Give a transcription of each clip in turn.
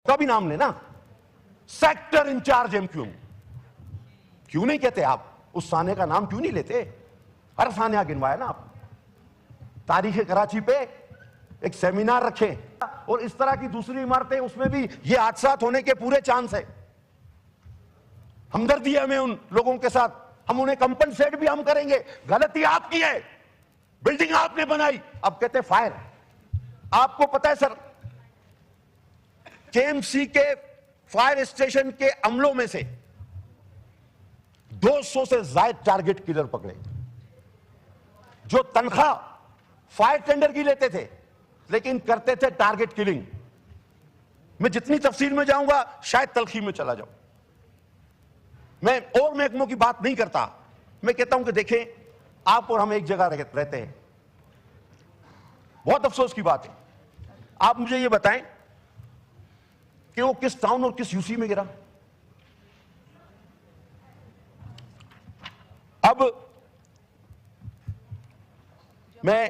तो अभी नाम लेना, सेक्टर इंचार्ज एमक्यूएम। क्यों नहीं कहते आप? उस साने का नाम क्यों नहीं लेते? हर सानिया गिनवाया ना आप। तारीख कराची पे एक सेमिनार रखे, और इस तरह की दूसरी इमारतें, उसमें भी ये हादसा होने के पूरे चांस है। हमदर्दी है हमें उन लोगों के साथ, हम उन्हें कंपनसेट भी हम करेंगे। गलती आपकी है, बिल्डिंग आपने बनाई, अब कहते फायर। आपको पता है सर, केएमसी के फायर स्टेशन के अमलों में से 200 से ज्यादा टारगेट किलर पकड़े, जो तनख्वाह फायर टेंडर की लेते थे लेकिन करते थे टारगेट किलिंग। मैं जितनी तफसील में जाऊंगा शायद तलखी में चला जाऊं। मैं और महकमों की बात नहीं करता, मैं कहता हूं कि देखें, आप और हम एक जगह रहते हैं। बहुत अफसोस की बात है। आप मुझे यह बताएं कि वो किस टाउन और किस यूसी में गिरा। अब मैं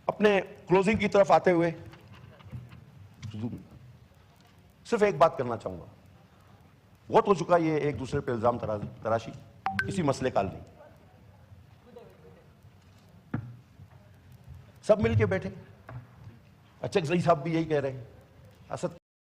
अपने क्लोजिंग की तरफ आते हुए सिर्फ एक बात करना चाहूंगा। बहुत हो चुका ये एक दूसरे पे इल्जाम तराशी, किसी मसले का हल नहीं। सब मिलके बैठे, अच्छा सही साहब भी यही कह रहे हैं, असद